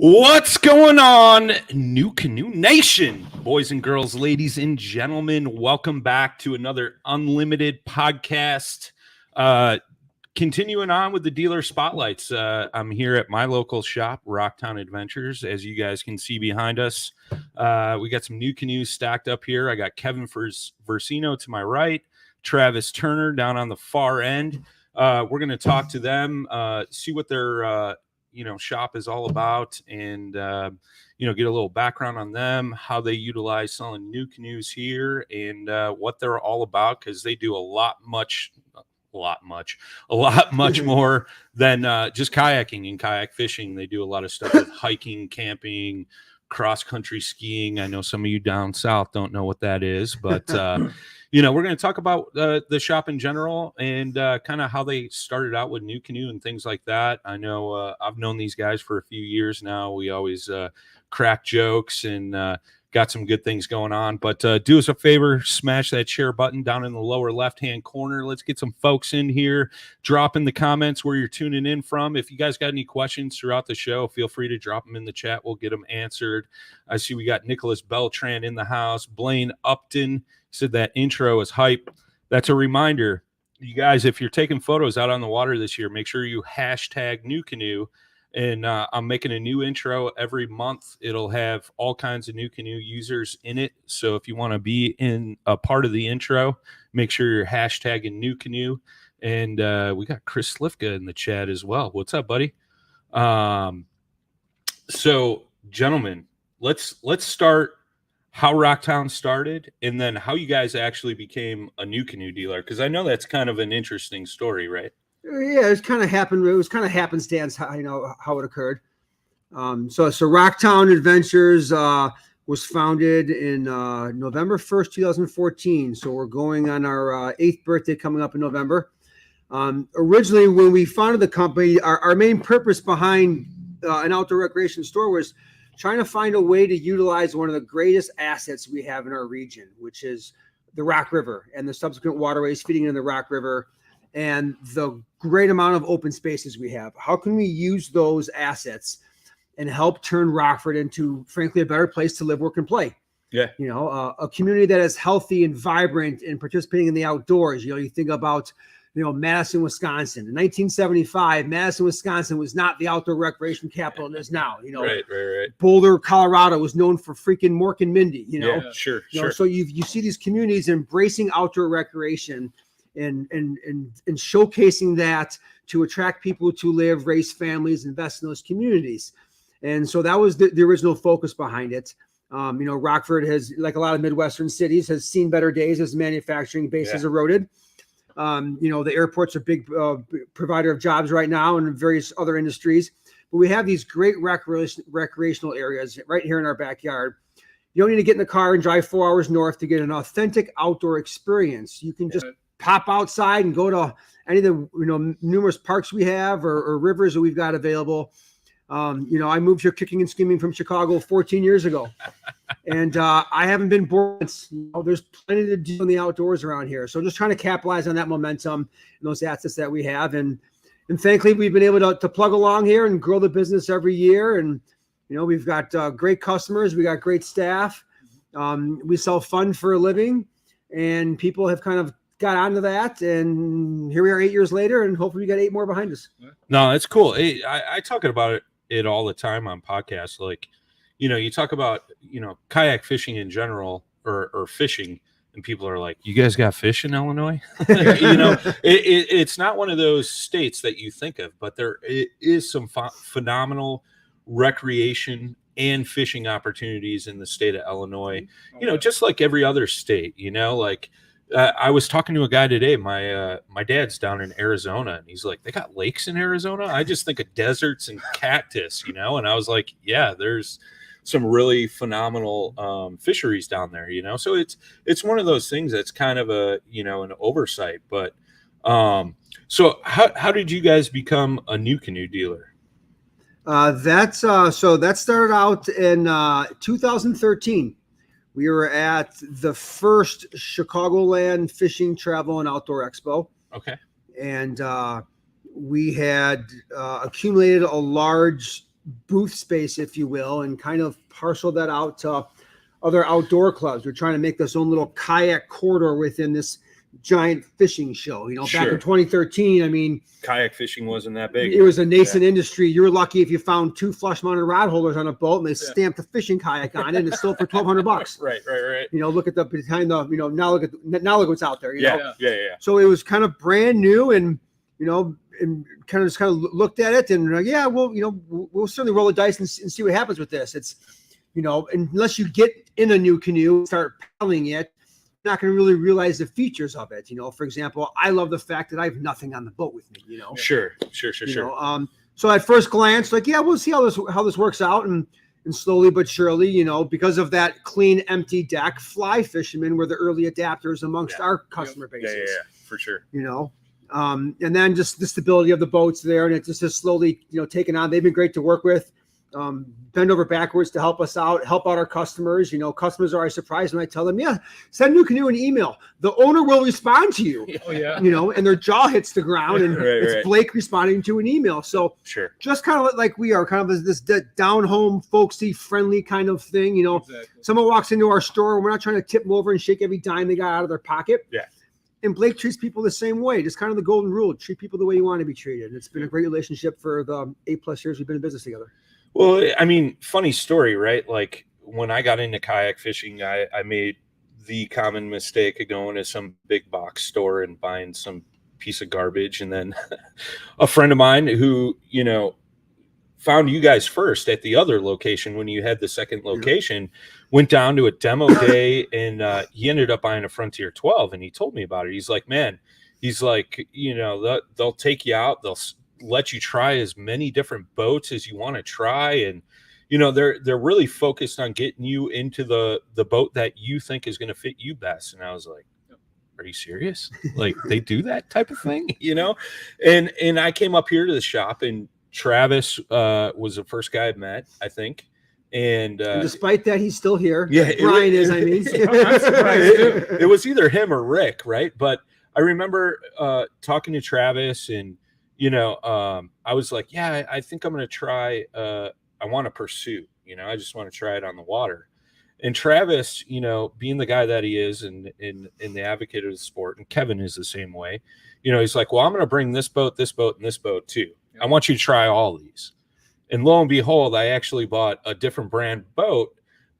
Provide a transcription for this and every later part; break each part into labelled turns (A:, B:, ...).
A: What's going on, Nucanoe Nation? Boys and girls, ladies and gentlemen, welcome back to another Unlimited podcast. Continuing on with the dealer spotlights. I'm here at my local shop, Rocktown Adventures. As you guys can see behind us, we got some new canoes stacked up here. I got Kevin Versino to my right, Travis Turner down on the far end. We're going to talk to them, see what their shop is all about, and get a little background on them, how they utilize selling new canoes here, and what they're all about, because they do a lot much more than just kayaking and kayak fishing. They do a lot of stuff with hiking, camping, cross-country skiing. I know some of you down south don't know what that is, but we're going to talk about the shop in general and kind of how they started out with Nucanoe and things like that. I know I've known these guys for a few years now. We always crack jokes and got some good things going on. But do us a favor, smash that share button down in the lower left-hand corner. Let's get some folks in here. Drop in the comments where you're tuning in from. If you guys got any questions throughout the show, feel free to drop them in the chat. We'll get them answered. I see we got Nicholas Beltran in the house. Blaine Upton said that intro is hype. That's a reminder. You guys, if you're taking photos out on the water this year, make sure you hashtag Nucanoe. And I'm making a new intro every month. It'll have all kinds of Nucanoe users in it. So if you want to be in a part of the intro, make sure you're hashtagging Nucanoe. And we got Chris Slifka in the chat as well. What's up, buddy? So, gentlemen, let's start how Rocktown started and then how you guys actually became a Nucanoe dealer, because I know that's kind of an interesting story, right?
B: Yeah, it kind of happened. It was kind of happenstance, how it occurred. So Rocktown Adventures was founded in November 1st, 2014. So we're going on our 8th birthday coming up in November. Originally, when we founded the company, our main purpose behind an outdoor recreation store was trying to find a way to utilize one of the greatest assets we have in our region, which is the Rock River and the subsequent waterways feeding into the Rock River, and the great amount of open spaces we have. How can we use those assets and help turn Rockford into, frankly, a better place to live, work, and play?
A: Yeah.
B: A community that is healthy and vibrant and participating in the outdoors. You think about, Madison, Wisconsin. In 1975, Madison, Wisconsin was not the outdoor recreation capital it is now.
A: Right.
B: Boulder, Colorado was known for freaking Mork and Mindy,
A: Yeah, sure.
B: So you see these communities embracing outdoor recreation and showcasing that to attract people to live, raise families, invest in those communities. And so that was the original focus behind it. Rockford has, like a lot of Midwestern cities, has seen better days as the manufacturing base has eroded. The airport's a big provider of jobs right now and various other industries. But we have these great recreational areas right here in our backyard. You don't need to get in the car and drive 4 hours north to get an authentic outdoor experience. You can just pop outside and go to any of the numerous parks we have or rivers that we've got available. I moved here kicking and screaming from Chicago 14 years ago, and I haven't been bored. There's plenty to do in the outdoors around here. So just trying to capitalize on that momentum and those assets that we have, and thankfully we've been able to plug along here and grow the business every year. And we've got great customers, we got great staff. We sell fun for a living, and people have kind of got onto that, and here we are 8 years later, and hopefully we got 8 more behind us.
A: No, it's cool. I talk about it all the time on podcasts. Like, you talk about, kayak fishing in general or fishing, and people are like, you guys got fish in Illinois? It's not one of those states that you think of, but there is some phenomenal recreation and fishing opportunities in the state of Illinois, just like every other state, I was talking to a guy today. My dad's down in Arizona, and he's like, they got lakes in Arizona? I just think of deserts and cactus, and I was like, yeah, there's some really phenomenal fisheries down there, so it's one of those things that's kind of an oversight. But so how did you guys become a Nucanoe dealer?
B: That started out in 2013. We were at the first Chicagoland Fishing, Travel, and Outdoor Expo.
A: Okay.
B: And we had accumulated a large booth space, if you will, and kind of parcel that out to other outdoor clubs. We're trying to make this own little kayak corridor within this giant fishing show. You know, back in 2013, I mean,
A: kayak fishing wasn't that big.
B: It was a nascent industry. You were lucky if you found 2 flush mounted rod holders on a boat and they stamped a fishing kayak on it and it's sold for $1,200.
A: Right.
B: You know, look at the behind the, you know, now look what's out there. You know? So it was kind of brand new, and you know, and kind of looked at it and yeah, well, you know, we'll certainly roll the dice and see what happens with this. It's, you know, unless you get in a NuCanoe, start paddling it, you're not going to really realize the features of it. You know, for example, I love the fact that I have nothing on the boat with me. You know,
A: sure.
B: So at first glance, like, yeah, we'll see how this works out, and slowly but surely, you know, because of that clean, empty deck, fly fishermen were the early adapters amongst our customer bases.
A: Yeah, for sure.
B: You know, and then just the stability of the boats there, and it just has slowly, you know, taken on. They've been great to work with. Bend over backwards to help us out, help out our customers. You know, customers are always surprised when I tell them, yeah, send NuCanoe an email. The owner will respond to you.
C: Oh, yeah.
B: You know, and their jaw hits the ground, and it's Blake responding to an email. So just kind of like we are, kind of this down home, folksy, friendly kind of thing. You know, someone walks into our store, we're not trying to tip them over and shake every dime they got out of their pocket.
A: Yeah.
B: And Blake treats people the same way, just kind of the golden rule: treat people the way you want to be treated. And it's been a great relationship for the 8+ years we've been in business together.
A: Well, I mean, funny story, right? Like when I got into kayak fishing, I made the common mistake of going to some big box store and buying some piece of garbage. And then a friend of mine who, you know, found you guys first at the other location when you had the second location, went down to a demo day, and he ended up buying a Frontier 12, and he told me about it. He's like, man, he's like, you know, they'll take you out, they'll let you try as many different boats as you want to try, and you know, they're really focused on getting you into the boat that you think is going to fit you best. And I was like, are you serious? Like, they do that type of thing, you know? And I came up here to the shop, and Travis was the first guy I met, I think. And
B: despite that, he's still here.
A: Yeah,
B: Brian is, I mean.
A: I'm surprised too. It was either him or Rick, right? But I remember talking to Travis, and you know, I was like, yeah, I think I'm going to try, I want to pursue, you know, I just want to try it on the water. And Travis, you know, being the guy that he is, and the advocate of the sport, and Kevin is the same way, you know, he's like, well, I'm going to bring this boat, and this boat too. I want you to try all these. And lo and behold, I actually bought a different brand boat,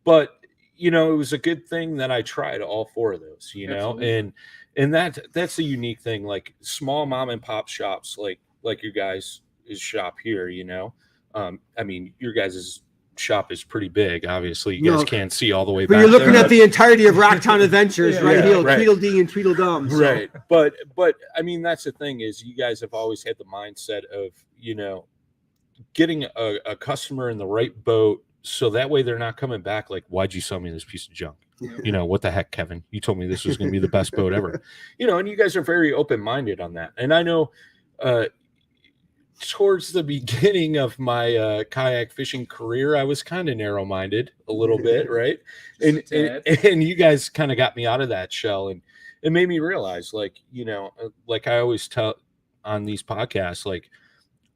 A: but you know, it was a good thing that I tried all 4 of those, you know. And that's a unique thing, like small mom and pop shops, like your guys' shop here, you know. I mean, your guys' shop is pretty big. Obviously, you guys can't see all the way back.
B: But you're looking at the entirety of Rocktown Adventures, right? Tweedledee and Tweedledum. So.
A: Right. But I mean, that's the thing, is you guys have always had the mindset of, you know, getting a customer in the right boat, so that way they're not coming back like, why'd you sell me this piece of junk? You know, what the heck, Kevin? You told me this was going to be the best boat ever. You know, and you guys are very open-minded on that. And I know towards the beginning of my kayak fishing career, I was kind of narrow-minded a little bit, right? And you guys kind of got me out of that shell, and it made me realize, like, you know, like I always tell on these podcasts, like,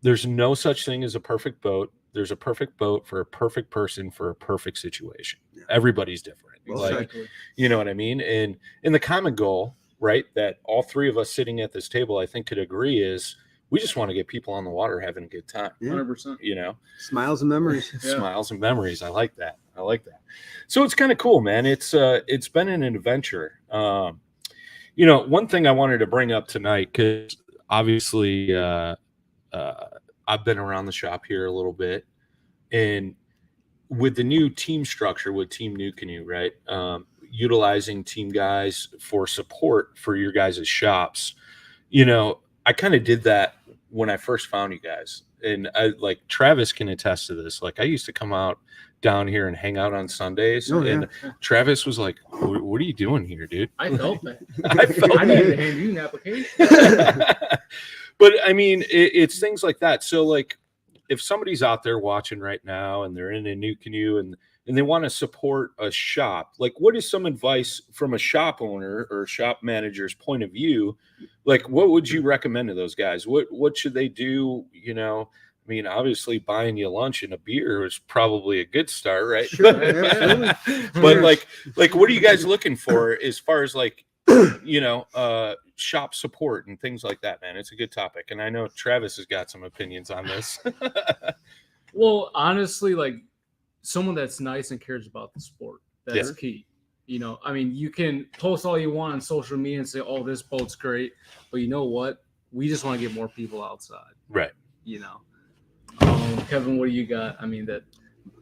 A: there's no such thing as a perfect boat. There's a perfect boat for a perfect person for a perfect situation. Everybody's different. Like, you know what I mean? And the common goal, right, that all 3 of us sitting at this table, I think, could agree is, we just want to get people on the water having a good time.
C: 100%.
A: You know,
B: smiles and memories.
A: Smiles and memories. I like that. So it's kind of cool, man. It's been an adventure. You know, one thing I wanted to bring up tonight, because obviously I've been around the shop here a little bit, and with the new team structure with Team NuCanoe, right? Utilizing team guys for support for your guys' shops. You know, I kind of did that when I first found you guys, and I, like, Travis can attest to this. Like, I used to come out down here and hang out on Sundays, and Travis was like, what are you doing here, dude?
C: I felt that. I needed to hand you an application.
A: But I mean, it's things like that. So, like, if somebody's out there watching right now and they're in a NuCanoe and they want to support a shop, like, what is some advice from a shop owner or shop manager's point of view? Like, what would you recommend to those guys? What should they do? You know, I mean, obviously buying you lunch and a beer is probably a good start, right?
B: Sure, absolutely.
A: But like, what are you guys looking for as far as like, shop support and things like that, man? It's a good topic. And I know Travis has got some opinions on this.
C: Well, honestly, like someone that's nice and cares about the sport, that's key. I mean, you can post all you want on social media and say, oh, this boat's great. But you know what? We just want to get more people outside.
A: Right.
C: Kevin, what do you got? I mean,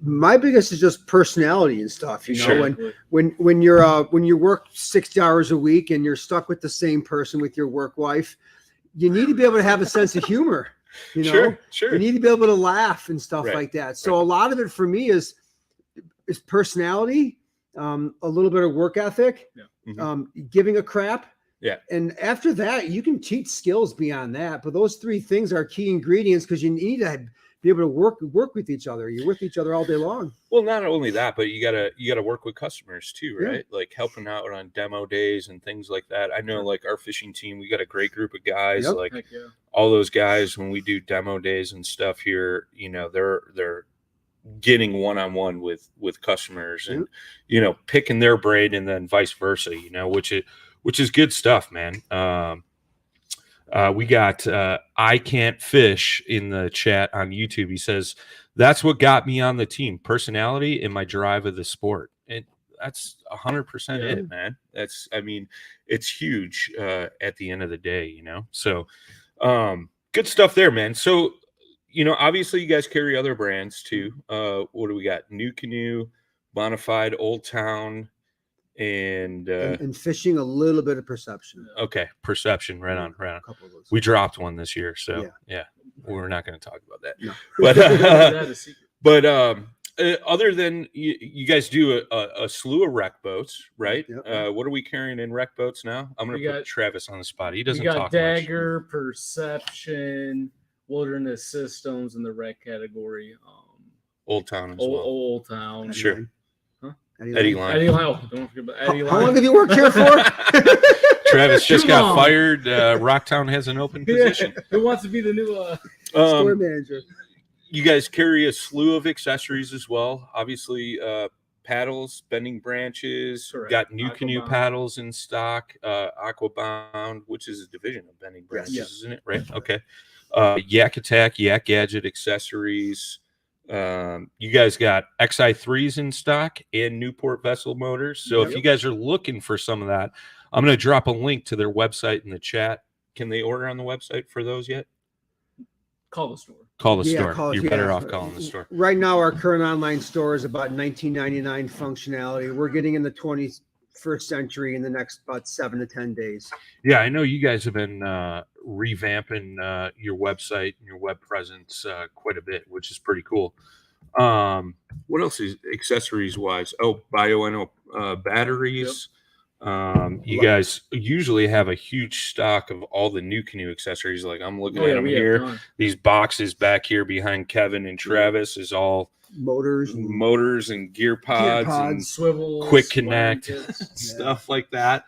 B: my biggest is just personality and stuff.
A: Sure.
B: When you work 60 hours a week and you're stuck with the same person with your work wife, you need to be able to have a sense of humor.
A: Sure.
B: You need to be able to laugh and stuff like that. So a lot of it for me is personality, a little bit of work ethic, giving a crap.
A: Yeah.
B: And after that, you can teach skills beyond that. But those three things are key ingredients because you need to be able to work with each other. You're with each other all day long.
A: Well, not only that, but you gotta work with customers too, right? Yeah. Like helping out on demo days and things like that. I know, like our fishing team, we got a great group of guys. Yep. Like all those guys, when we do demo days and stuff here, they're getting one-on-one with customers and picking their brain, and then vice versa. Which is good stuff, man. We got I Can't Fish in the chat on YouTube. He says, that's what got me on the team, personality and my drive of the sport. And that's 100% it, man. It's huge at the end of the day, So good stuff there, man. So, obviously you guys carry other brands too. What do we got? Nucanoe, Bonafide, Old Town, and
B: fishing, a little bit of Perception.
A: Okay, Perception, right on.
B: A couple of those.
A: We dropped one this year, so yeah we're not going to talk about that.
B: No.
A: But other than you guys do a slew of wreck boats, right? Yep. What are we carrying in wreck boats now? I'm going to put Travis on the spot. He doesn't talk
C: Dagger,
A: much.
C: Perception, Wilderness Systems in the wreck category.
A: Old Town as well.
C: Old Town.
A: Sure.
B: Eddie
C: Line. Oh, don't forget about Eddie Line.
B: How long have you worked here for?
A: Travis just got fired. Rocktown has an open position.
C: Who wants to be the new
B: store manager?
A: You guys carry a slew of accessories as well. Obviously, paddles, bending branches. Correct. Got Nucanoe paddles in stock. Aquabound, which is a division of bending branches, isn't it? Right. Okay. Yak Attack, Yak Gadget accessories. You guys got XI3s in stock and Newport vessel motors. So if you guys are looking for some of that, I'm going to drop a link to their website in the chat. Can they order on the website for those yet?
C: Call the store.
A: Call the store. You're better off calling the store.
B: Right now, our current online store is about $19.99 functionality. We're getting in the 21st century in the next about 7 to 10 days.
A: Yeah, I know you guys have been revamping your website and your web presence quite a bit, which is pretty cool. What else is accessories wise? Oh, Bioenno batteries. You guys usually have a huge stock of all the Nucanoe accessories. Like I'm looking at them here. These boxes back here behind Kevin and Travis is all motors and gear pods and
C: swivels,
A: quick connect stuff like that.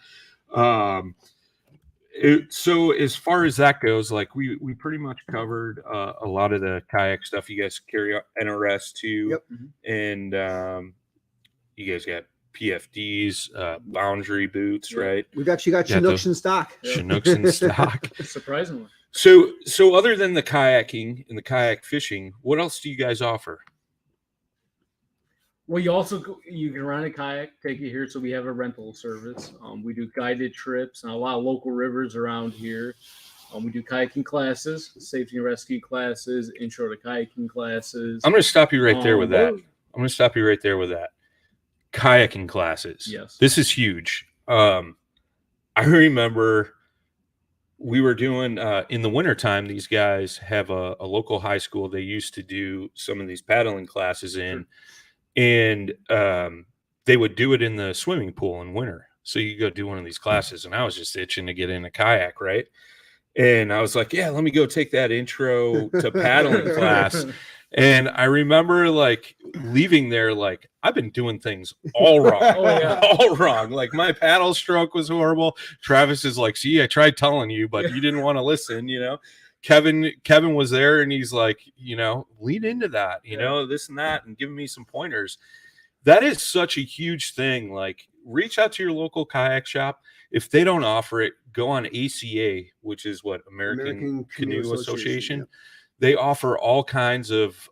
A: So as far as that goes, like we pretty much covered a lot of the kayak stuff. You guys carry NRS too, and you guys got PFDs, boundary boots, right?
B: We've actually got Chinooks in stock.
A: Chinooks in stock,
C: surprisingly.
A: So other than the kayaking and the kayak fishing, what else do you guys offer?
C: Well, you can rent a kayak, take it here. So we have a rental service. We do guided trips on a lot of local rivers around here. We do kayaking classes, safety and rescue classes, intro to kayaking classes.
A: I'm going to stop you right there with that. Kayaking classes.
C: Yes.
A: This is huge. I remember we were doing in the wintertime, these guys have a local high school they used to do some of these paddling classes in. Sure. And they would do it in the swimming pool in winter. So you go do one of these classes, and I was just itching to get in a kayak, right? And I was like, yeah, let me go take that intro to paddling class. And I remember like leaving there, like I've been doing things all wrong, all wrong. Like my paddle stroke was horrible. Travis is like, see, I tried telling you, but you didn't want to listen, Kevin was there, and he's like, lean into that, this and that, and giving me some pointers. That is such a huge thing. Like, reach out to your local kayak shop. If they don't offer it, go on ACA, which is what American Canoe Association. Yeah. They offer all kinds of,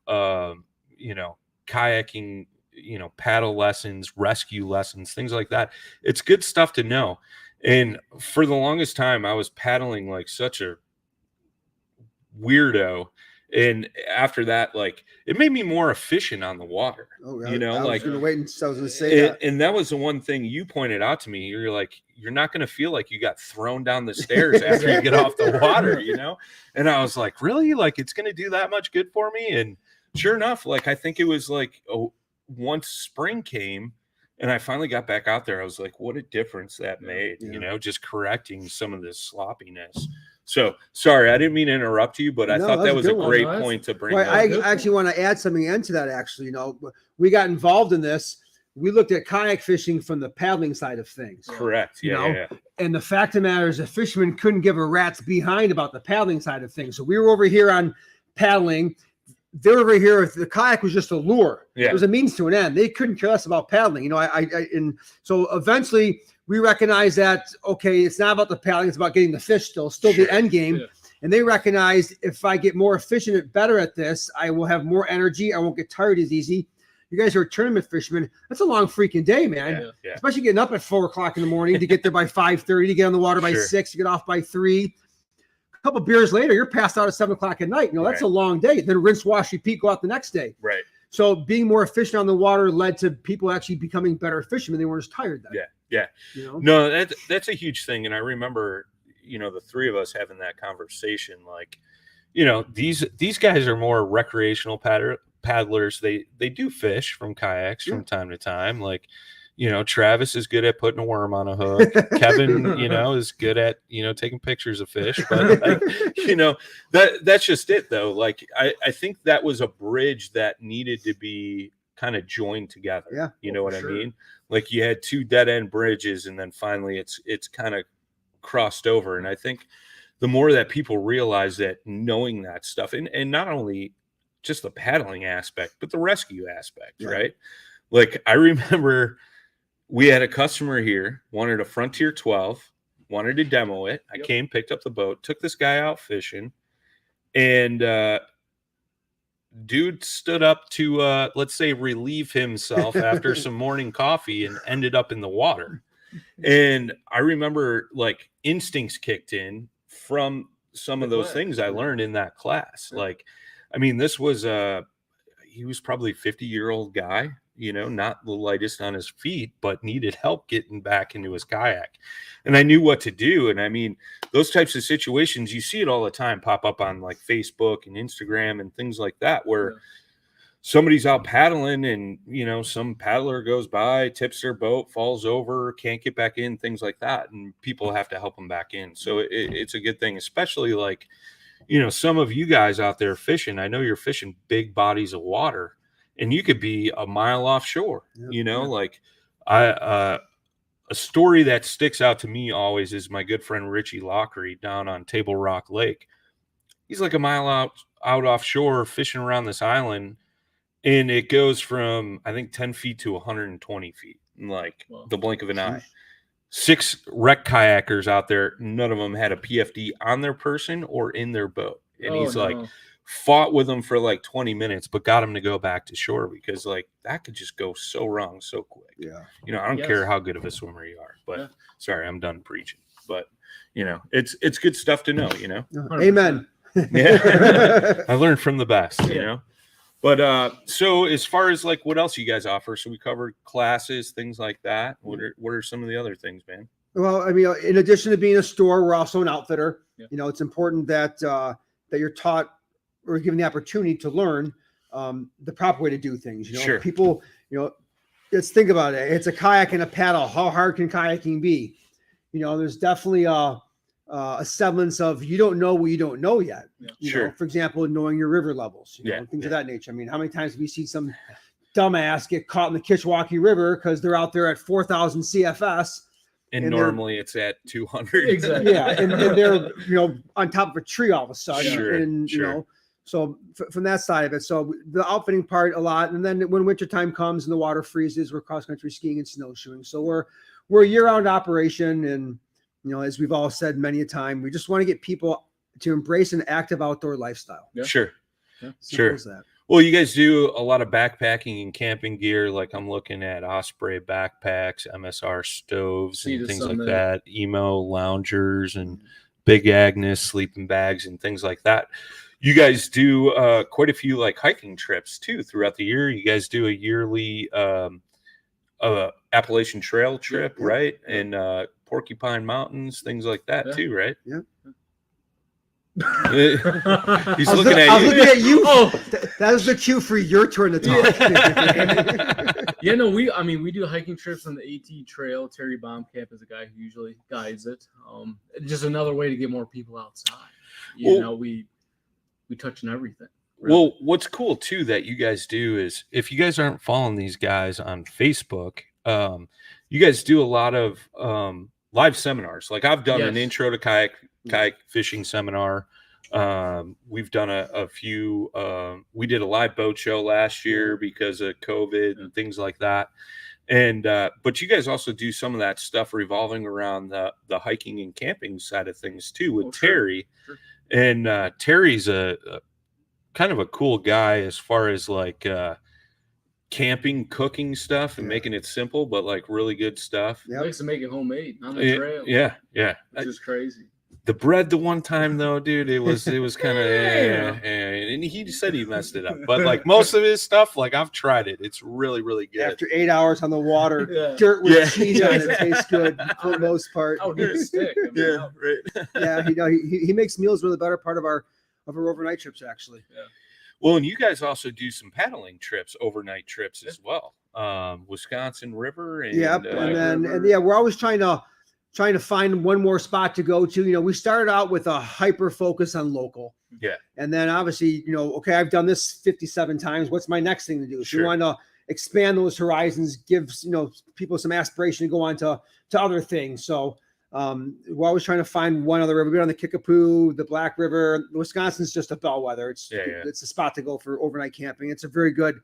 A: kayaking, paddle lessons, rescue lessons, things like that. It's good stuff to know. And for the longest time, I was paddling like such a weirdo. And after that, like, it made me more efficient on the water.
B: Oh, I was going to wait until I was going to say that.
A: And that was the one thing you pointed out to me. You're like, you're not going to feel like you got thrown down the stairs after you get off the water, And I was like, really? Like, it's going to do that much good for me? And sure enough, like, I think it was like once spring came and I finally got back out there, I was like, what a difference that made, just correcting some of this sloppiness. So sorry, I didn't mean to interrupt you, but I thought that was a great point to bring up.
B: I actually want to add something into that. Actually, we got involved in this. We looked at kayak fishing from the paddling side of things.
A: Correct. Yeah.
B: And the fact of the matter is, the fishermen couldn't give a rat's behind about the paddling side of things. So we were over here on paddling. They were over here. The kayak was just a lure. Yeah. It was a means to an end. They couldn't care less about paddling. And so eventually we recognized that, okay, it's not about the paddling, it's about getting the fish still the end game. Yeah. And they recognized, if I get more efficient, better at this, I will have more energy. I won't get tired as easy. You guys are tournament fishermen. That's a long freaking day, man. Yeah. Especially getting up at 4:00 in the morning to get there by 5:30, to get on the water by 6, to get off by 3. A couple of beers later, you're passed out at 7:00 at night. That's a long day. Then rinse, wash, repeat, go out the next day.
A: Right.
B: So being more efficient on the water led to people actually becoming better fishermen. They weren't as tired then.
A: Yeah. No, that's a huge thing. And I remember, the three of us having that conversation. Like, these guys are more recreational paddlers. They do fish from kayaks from time to time. Like, Travis is good at putting a worm on a hook. Kevin, is good at, taking pictures of fish. But that's just it though. Like, I think that was a bridge that needed to be kind of joined together.
B: Yeah.
A: You know what I mean? Like, you had two dead end bridges, and then finally it's kind of crossed over. And I think the more that people realize that, knowing that stuff, and not only just the paddling aspect, but the rescue aspect, right? Like, I remember we had a customer here, wanted a Frontier 12, wanted to demo it. I came, picked up the boat, took this guy out fishing, and dude stood up to, let's say, relieve himself after some morning coffee, and ended up in the water. And I remember, like, instincts kicked in from some of those things I learned in that class. Like, I mean, this was he was probably a 50-year-old guy, not the lightest on his feet, but needed help getting back into his kayak. And I knew what to do. And I mean, those types of situations, you see it all the time pop up on like Facebook and Instagram and things like that, where somebody's out paddling and, some paddler goes by, tips their boat, falls over, can't get back in, things like that. And people have to help them back in. So it's a good thing, especially like, some of you guys out there fishing. I know you're fishing big bodies of water, and you could be a mile offshore. Like, a story that sticks out to me always is my good friend Richie Lockery down on Table Rock Lake. He's like a mile out offshore fishing around this island, and it goes from, I think, 10 feet to 120 feet in like the blink of an eye. 6 wreck kayakers out there, none of them had a PFD on their person or in their boat. And he's like, fought with them for like 20 minutes, but got him to go back to shore, because like that could just go so wrong so quick.
B: Yeah.
A: I don't care how good of a swimmer you are, but sorry, I'm done preaching. But it's good stuff to know,
B: 100%. Amen.
A: Yeah. I learned from the best, But so as far as like what else you guys offer, so we covered classes, things like that. What are some of the other things, man?
B: Well, I mean, in addition to being a store, we're also an outfitter. It's important that that you're taught or given the opportunity to learn the proper way to do things.
A: Sure.
B: People, let's think about it. It's a kayak and a paddle. How hard can kayaking be? There's definitely a semblance of, you don't know what you don't know yet.
A: Sure.
B: For example, knowing your river levels, things of that nature. I mean, how many times have we seen some dumbass get caught in the Kishwaukee River because they're out there at 4,000 CFS
A: And
B: And
A: normally it's at 200.
C: Exactly.
B: yeah, and they're on top of a tree all of a sudden,
A: Sure,
B: and
A: sure.
B: so from that side of it, so the outfitting part a lot, and then when wintertime comes and the water freezes, we're cross country skiing and snowshoeing. So we're a year round operation, and as we've all said many a time, we just want to get people to embrace an active outdoor lifestyle.
C: Yeah.
A: Sure,
C: Yeah.
B: Simple
A: sure.
B: as that.
A: Well, you guys do a lot of backpacking and camping gear. Like I'm looking at Osprey backpacks, MSR stoves,
C: See
A: and
C: the
A: things like
C: Summit.
A: that. Emo loungers and Big Agnes sleeping bags and things like that. You guys do quite a few like hiking trips too throughout the year. You guys do a yearly Appalachian Trail trip,
B: Yeah.
A: right? And Porcupine Mountains, things like that
C: Yeah.
A: too, right?
B: Yeah.
A: He's
B: I was
A: looking
B: I was
A: at you.
B: looking at you.
C: Oh,
B: That was the cue for your turn to talk.
C: yeah, no, we do hiking trips on the AT Trail. Terry Baumkamp is the guy who usually guides it. Just another way to get more people outside. We touch on everything. Really.
A: Well, what's cool too that you guys do is if you guys aren't following these guys on Facebook, you guys do a lot of live seminars. Like I've done an
C: Yes.
A: intro to kayak fishing seminar. We've done a few. We did a live boat show last year because of COVID and things like that. And but you guys also do some of that stuff revolving around the hiking and camping side of things too with Terry.
C: Sure.
A: And Terry's a kind of a cool guy as far as like camping, cooking stuff and making it simple, but like really good stuff.
C: He likes to make it homemade on the trail.
A: Yeah.
C: Which is crazy.
A: The bread the one time though, dude, it was kind of and he said he messed it up. But like most of his stuff, like I've tried it. It's really, really good.
B: After 8 hours on the water,
C: Yeah.
B: dirt with
A: Yeah.
B: cheese on it tastes good for the most part.
C: Out here to stick.
A: Right.
B: Yeah, he makes meals really better part of our overnight trips actually.
C: Yeah.
A: Well, and you guys also do some paddling trips, overnight trips as well. Wisconsin River and
B: Yep, and we're always trying to find one more spot to go to. We started out with a hyper focus on local.
A: Yeah.
B: And then obviously, okay, I've done this 57 times. What's my next thing to do? So
A: Sure.
B: we want to expand those horizons, give people some aspiration to go on to other things. So we're always trying to find one other river. We've been on the Kickapoo, the Black River. Wisconsin's just a bellwether. It's a spot to go for overnight camping. It's a very good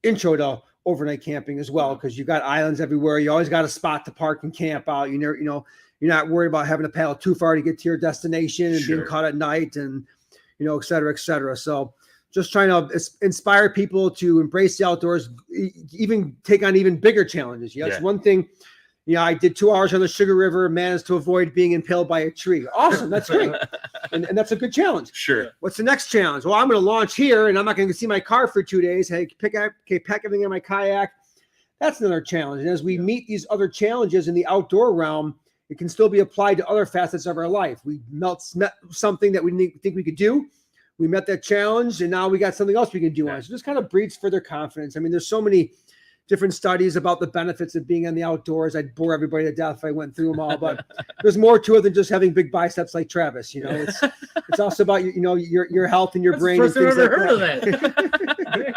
B: intro to overnight camping as well, because you've got islands everywhere. You always got a spot to park and camp out. You're not worried about having to paddle too far to get to your destination and being caught at night and et cetera, et cetera. So just trying to inspire people to embrace the outdoors, even take on even bigger challenges. That's one thing. I did 2 hours on the Sugar River, managed to avoid being impaled by a tree. Awesome. That's great. And that's a good challenge.
A: Sure.
B: What's the next challenge? Well, I'm going to launch here and I'm not going to see my car for 2 days. Hey, pack everything in my kayak. That's another challenge. And as we meet these other challenges in the outdoor realm, it can still be applied to other facets of our life. We met something that we didn't think we could do. We met that challenge and now we got something else we can do on. So this kind of breeds further confidence. I mean, there's so many different studies about the benefits of being in the outdoors. I'd bore everybody to death if I went through them all, but there's more to it than just having big biceps like Travis. It's also about your health and your brain.
C: That's the
B: and
C: first
B: things
C: I've ever
B: like
C: heard of that.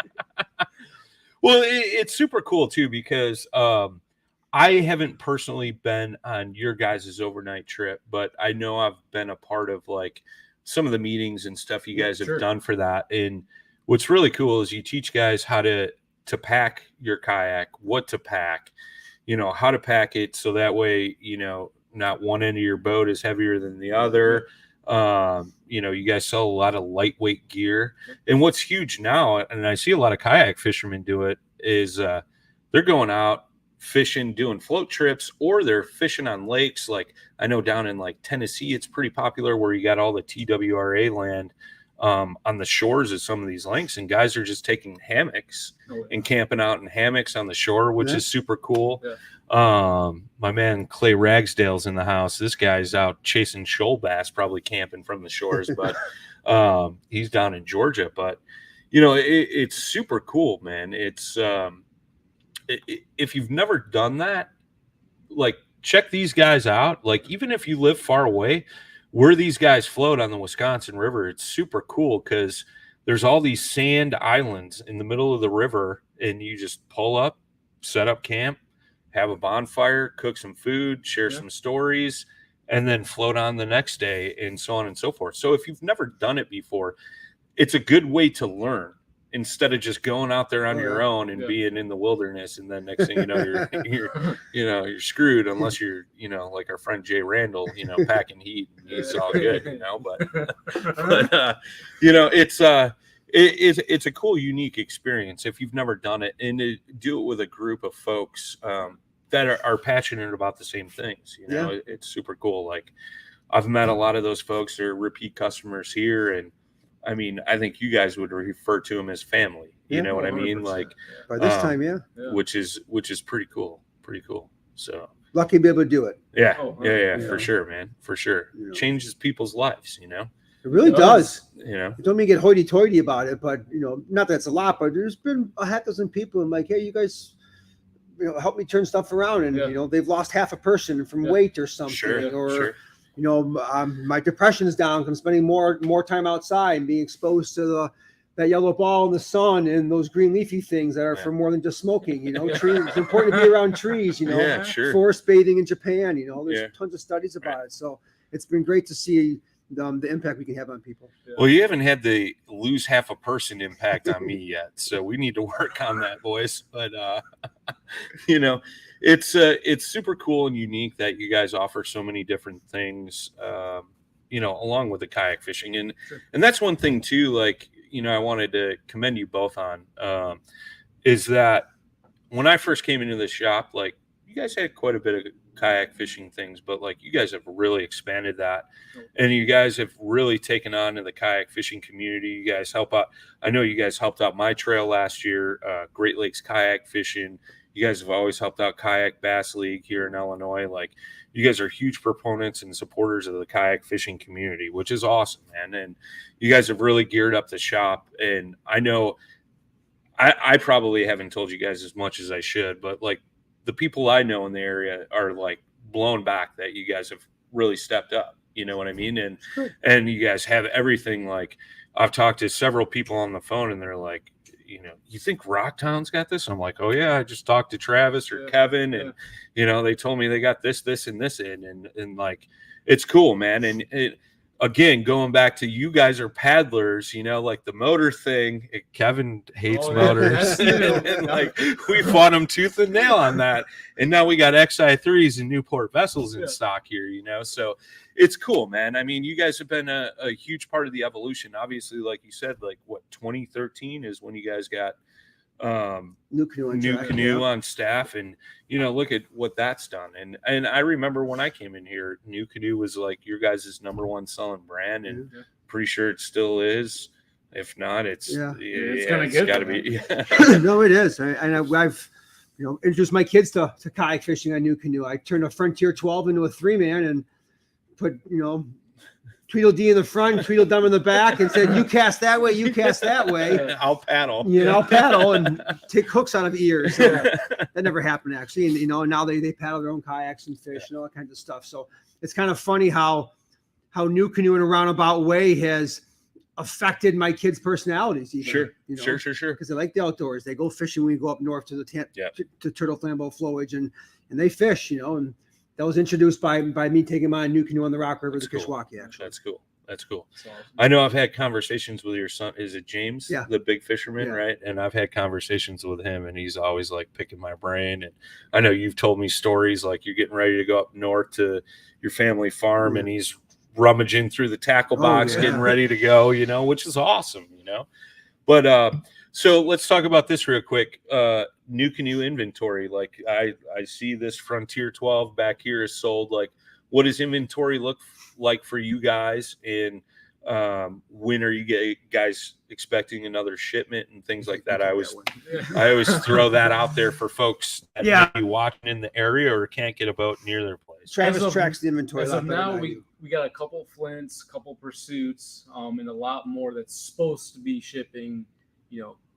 A: Well, it's super cool too because I haven't personally been on your guys' overnight trip, but I know I've been a part of like some of the meetings and stuff you guys have done for that. And what's really cool is you teach guys how to pack your kayak, what to pack, how to pack it so that way, not one end of your boat is heavier than the other. You guys sell a lot of lightweight gear. And what's huge now, and I see a lot of kayak fishermen do it, is they're going out fishing, doing float trips, or they're fishing on lakes. Like I know down in like Tennessee, it's pretty popular where you got all the TWRA land on the shores of some of these lakes, and guys are just taking hammocks and camping out in hammocks on the shore, which is super cool. My man Clay Ragsdale's in the house. This guy's out chasing shoal bass, probably camping from the shores, but he's down in Georgia. But it's super cool, man. It's if you've never done that, like check these guys out. Like even if you live far away, where these guys float on the Wisconsin River, it's super cool because there's all these sand islands in the middle of the river, and you just pull up, set up camp, have a bonfire, cook some food, share some stories, and then float on the next day, and so on and so forth. So if you've never done it before, it's a good way to learn instead of just going out there on your own and being in the wilderness. And then next thing you know, you're screwed unless you're, like our friend Jay Randall, packing heat. He's all good, but it's a cool, unique experience if you've never done it, and to do it with a group of folks that are passionate about the same things. It's super cool. Like, I've met a lot of those folks that are repeat customers here, and I mean, I think you guys would refer to them as family. You know what I mean? Like,
B: by this time,
A: which is pretty cool. So
B: lucky to be able to do it.
A: Yeah, for sure, man, for sure. Changes people's lives.
B: It really does.
A: You
B: don't mean get hoity-toity about it, but not that it's a lot, but there's been a half dozen people. I'm like, hey, you guys, help me turn stuff around, and they've lost half a person from weight or something,
A: Sure.
B: My depression is down. I'm spending more time outside and being exposed to that yellow ball in the sun and those green leafy things that are for more than just smoking. Trees. It's important to be around trees. Forest bathing in Japan. There's tons of studies about it. So it's been great to see the impact we can have on people.
A: Well, you haven't had the lose half a person impact on me yet, so we need to work on that, boys. But it's super cool and unique that you guys offer so many different things, along with the kayak fishing, and that's one thing too. Like, I wanted to commend you both on is that when I first came into the shop, like, you guys had quite a bit of kayak fishing things, but like, you guys have really expanded that, and you guys have really taken on to the kayak fishing community. You guys help out. I know you guys helped out my trail last year, Great Lakes kayak fishing. You guys have always helped out Kayak Bass League here in Illinois. Like, you guys are huge proponents and supporters of the kayak fishing community, which is awesome, man. And you guys have really geared up the shop. And I know I probably haven't told you guys as much as I should, but like, the people I know in the area are like blown back that you guys have really stepped up. You know what I mean? And you guys have everything. Like, I've talked to several people on the phone, and they're like, you think Rocktown's got this? I'm like, oh yeah, I just talked to Travis or Kevin, and they told me they got this and this in, and like, it's cool, man. And again, going back to, you guys are paddlers, like the motor thing. Kevin hates motors, and like, we fought him tooth and nail on that. And now we got XI3s and Newport vessels in stock here, so it's cool, man. I mean, you guys have been a huge part of the evolution. Obviously, like you said, like, what, 2013 is when you guys got Nucanoe on staff, and look at what that's done. And I remember when I came in here, Nucanoe was like your guys' number one selling brand, and pretty sure it still is. If not, it's got to be.
B: No, it is. I've introduced my kids to kayak fishing on Nucanoe. I turned a Frontier 12 into a 3-man and put Tweedledee in the front, Tweedledum in the back, and said, you cast that way, you cast that way.
A: I'll paddle.
B: I'll paddle and take hooks out of ears. So that never happened, actually. And now they paddle their own kayaks and fish and all that kinds of stuff. So it's kind of funny how Nucanoe in a roundabout way has affected my kids' personalities. Even,
A: Sure.
B: Because they like the outdoors. They go fishing when we go up north to to Turtle Flambeau Flowage, and they fish, and that was introduced by me taking my Nucanoe on the Rock River, the Kishwaukee, actually.
A: That's cool. I know I've had conversations with your son. Is it James?
B: Yeah.
A: The big fisherman, right? And I've had conversations with him, and he's always like picking my brain. And I know you've told me stories like you're getting ready to go up north to your family farm, and he's rummaging through the tackle box, getting ready to go, which is awesome, But so let's talk about this real quick. Nucanoe inventory. Like, I see this Frontier 12 back here is sold. Like, what does inventory look like for you guys? And when are you guys expecting another shipment and things like that? I always throw that out there for folks that may be watching in the area or can't get a boat near their place.
B: Travis tracks the inventory.
C: So now we got a couple Flints, couple Pursuits, and a lot more that's supposed to be shipping,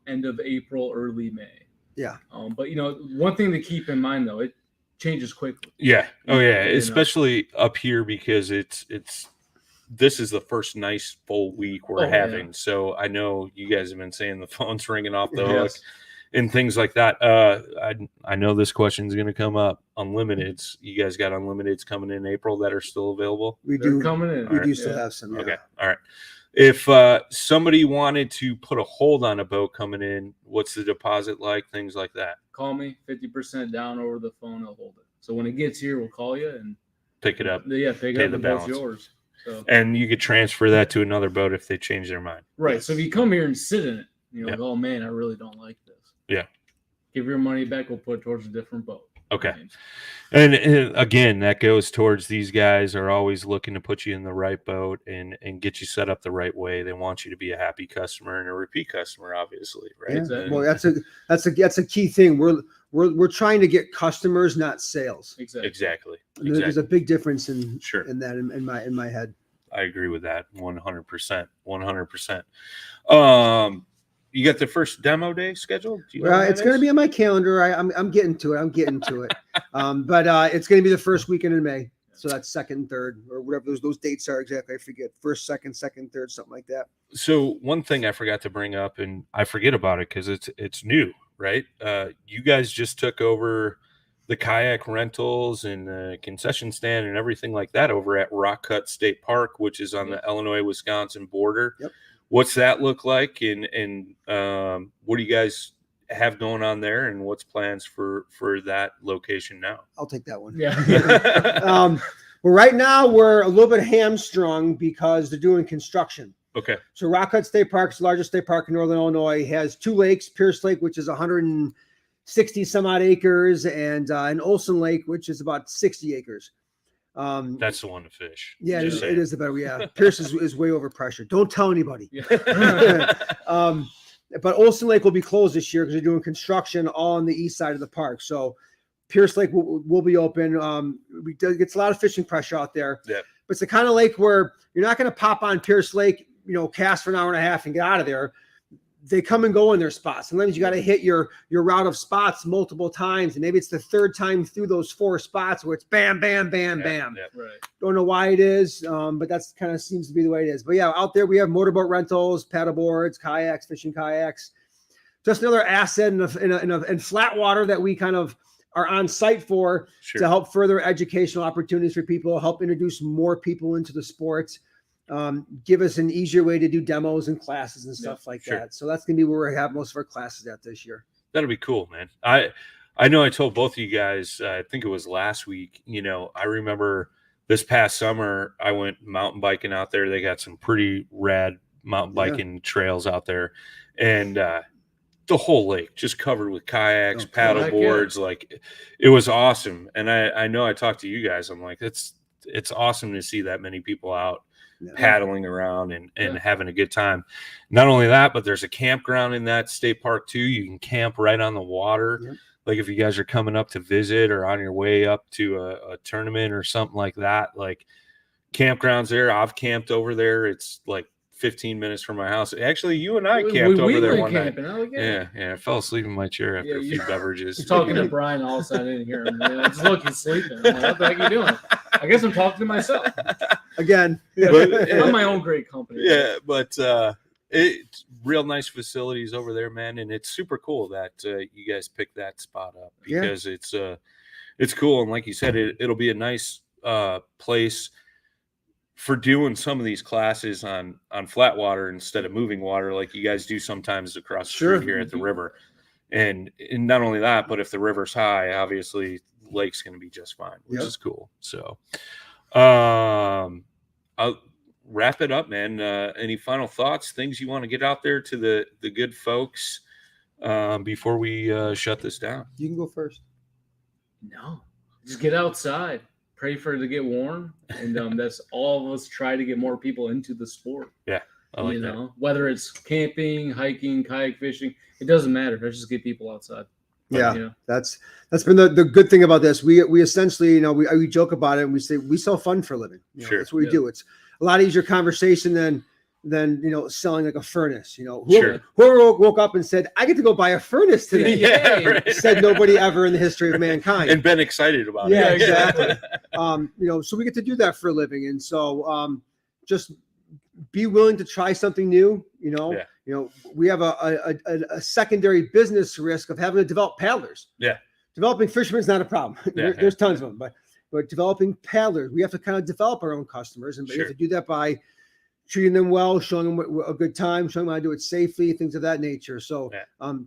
C: end of April, early May.
B: Yeah.
C: But one thing to keep in mind though, it changes quickly.
A: Yeah. Oh yeah. Especially up here, because this is the first nice full week we're having. So I know you guys have been saying the phone's ringing off the hook. and things like that. I know this question is going to come up. Unlimiteds, you guys got unlimiteds coming in April that are still available?
B: We
C: They're
B: do.
C: coming in.
B: We
A: All
B: do
A: right.
B: still have some. Yeah.
A: Okay, all right. If somebody wanted to put a hold on a boat coming in, what's the deposit like? Things like that.
C: Call me, 50% down over the phone. I'll hold it. So when it gets here, we'll call you and
A: Pick it up.
C: Yeah, pick
A: pay
C: up
A: the
C: the boat's
A: balance.
C: yours. So
A: And you could transfer that to another boat if they change their mind.
C: right. So if you come here and sit in it, you're like,
A: Yeah.
C: oh man, I really don't like this.
A: Yeah.
C: Give your money back. We'll put it towards a different boat.
A: Okay. And again, that goes towards these guys are always looking to put you in the right boat and get you set up the right way. They want you to be a happy customer and a repeat customer, obviously, right?
B: Yeah.
C: Exactly.
B: Well, that's a key thing. We're trying to get customers, not sales.
A: Exactly.
B: There's a big difference in
A: Sure.
B: in that in my head.
A: I agree with that 100%. 100%. You got the first demo day scheduled? Do you know
B: Well,
A: when
B: it's
A: that
B: going to
A: is?
B: be on my calendar. I'm getting to it. But it's going to be the first weekend in May. So that's second, third, or whatever those dates are exactly. I forget. First, second, third, something like that.
A: So one thing I forgot to bring up, and I forget about it because it's new, right? You guys just took over the kayak rentals and the concession stand and everything like that over at Rock Cut State Park, which is on the Illinois-Wisconsin border.
B: Yep.
A: What's that look like, and what do you guys have going on there, and what's plans for that location now?
B: I'll take that one.
C: Yeah.
B: Well, right now we're a little bit hamstrung because they're doing construction.
A: Okay.
B: So Rock Cut State Park is the largest state park in Northern Illinois. Has two lakes: Pierce Lake, which is 160 some odd acres, and Olson Lake, which is about 60 acres.
A: That's the one to fish.
B: Yeah, it
A: Just
B: is,
A: saying.
B: it is the better. Yeah, Pierce is way over pressure. Don't tell anybody. But Olson Lake will be closed this year because they're doing construction all on the east side of the park. So Pierce Lake will be open. It gets a lot of fishing pressure out there.
A: Yeah.
B: But it's the kind of lake where you're not going to pop on Pierce Lake, cast for an hour and a half and get out of there. They come and go in their spots. Sometimes you got to hit your route of spots multiple times. And maybe it's the third time through those four spots where it's bam, bam, bam, bam.
A: Yeah.
C: Right.
B: Don't know why it is, but that's kind of seems to be the way it is. But yeah, out there we have motorboat rentals, paddle boards, kayaks, fishing kayaks. Just another asset in flat water that we kind of are on site for to help further educational opportunities for people, help introduce more people into the sport, give us an easier way to do demos and classes and stuff like that. So that's going to be where we have most of our classes at this year.
A: That'll be cool, man. I know I told both of you guys, I think it was last week, I remember this past summer, I went mountain biking out there. They got some pretty rad mountain biking trails out there. And the whole lake just covered with kayaks, paddle boards. Like it was awesome. And I know I talked to you guys. I'm like, it's awesome to see that many people out paddling around and having a good time. Not only that, but there's a campground in that state park too. You can camp right on the water. Yep. Like if you guys are coming up to visit or on your way up to a tournament or something like that, like campgrounds there. I've camped over there. It's like 15 minutes from my house. Actually, you and I camped over there one night. Yeah. I fell asleep in my chair after a few beverages.
C: You're talking to Brian, all of a sudden I didn't hear him. I just look, he's sleeping. I'm like, what the heck are you doing? I guess I'm talking to myself.
B: Again.
C: I'm my own great company.
A: Yeah, but it's real nice facilities over there, man. And it's super cool that you guys picked that spot up because it's cool. And like you said, it'll be a nice place for doing some of these classes on flat water instead of moving water like you guys do sometimes across the street here at the river. And not only that, but if the river's high, obviously the lake's going to be just fine, which is cool. So I'll wrap it up, man. Any final thoughts, things you want to get out there to the good folks before we shut this down?
B: You can go first.
C: No, just get outside. Pray for it to get warm, and that's all of us try to get more people into the sport.
A: Yeah, I like that.
C: Whether it's camping, hiking, kayak fishing, it doesn't matter. Let's just get people outside.
B: That's been the good thing about this. We essentially, we joke about it and we say we sell fun for a living. That's what we do. It's a lot easier conversation than selling like a furnace. Whoever woke up and said, I get to go buy a furnace today. Said nobody ever in the history of mankind.
A: And been excited about it.
B: Yeah, exactly. So we get to do that for a living. And so just be willing to try something new. we have a secondary business risk of having to develop paddlers.
A: Yeah.
B: Developing fishermen is not a problem. There's tons of them, but developing paddlers, we have to kind of develop our own customers, and we have to do that by treating them well, showing them a good time, showing them how to do it safely, things of that nature. So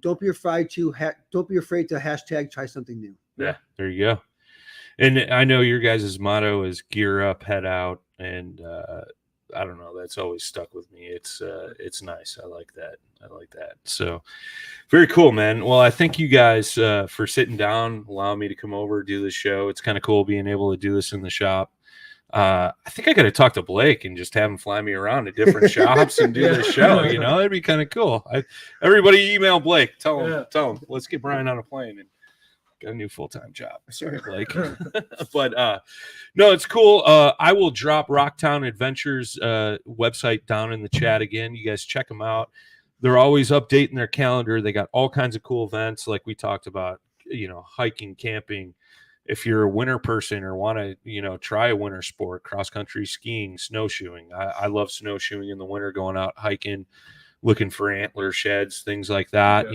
B: don't be afraid to hashtag try something new.
A: Yeah, there you go. And I know your guys' motto is gear up, head out, and I don't know, that's always stuck with me. It's nice. I like that. So very cool, man. Well, I thank you guys for sitting down, allowing me to come over, do this show. It's kind of cool being able to do this in the shop. I think I got to talk to Blake and just have him fly me around to different shops and do this show. That'd be kind of cool. Everybody email Blake. Tell him, let's get Brian on a plane and got a new full-time job. Sorry, Blake. But no, it's cool. I will drop Rocktown Adventures website down in the chat again. You guys check them out. They're always updating their calendar. They got all kinds of cool events like we talked about, hiking, camping. If you're a winter person or want to, try a winter sport, cross-country skiing, snowshoeing. I love snowshoeing in the winter, going out hiking, looking for antler sheds, things like that,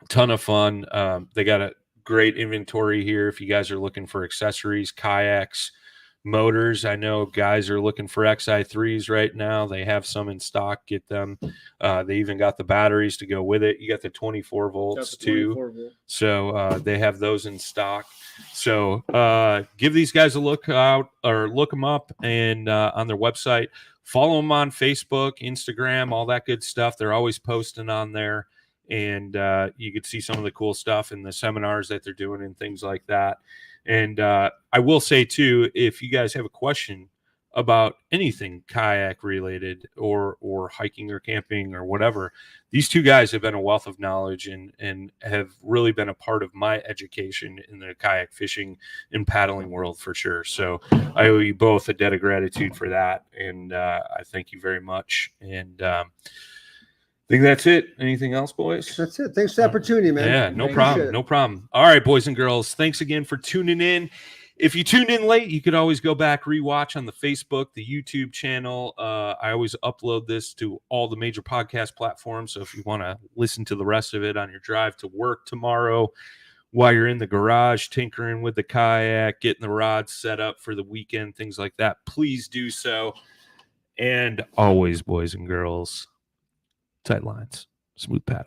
A: ton of fun. They got a great inventory here if you guys are looking for accessories, kayaks, motors. I know guys are looking for XI3s right now. They have some in stock. Get them. They even got the batteries to go with it. You got the 24 volts too. So they have those in stock. So give these guys a look out, or look them up and on their website. Follow them on Facebook, Instagram, all that good stuff. They're always posting on there. And you could see some of the cool stuff in the seminars that they're doing and things like that. And I will say, too, if you guys have a question about anything kayak related or hiking or camping or whatever, these two guys have been a wealth of knowledge and have really been a part of my education in the kayak fishing and paddling world for sure. So I owe you both a debt of gratitude for that. And I thank you very much. And I think that's it. Anything else, boys?
B: That's it. Thanks for the opportunity, man.
A: Yeah, no problem. No problem. All right, boys and girls. Thanks again for tuning in. If you tuned in late, you could always go back, rewatch on the Facebook, the YouTube channel. I always upload this to all the major podcast platforms. So if you want to listen to the rest of it on your drive to work tomorrow, while you're in the garage tinkering with the kayak, getting the rods set up for the weekend, things like that, please do so. And always, boys and girls, tight lines, smooth paddle.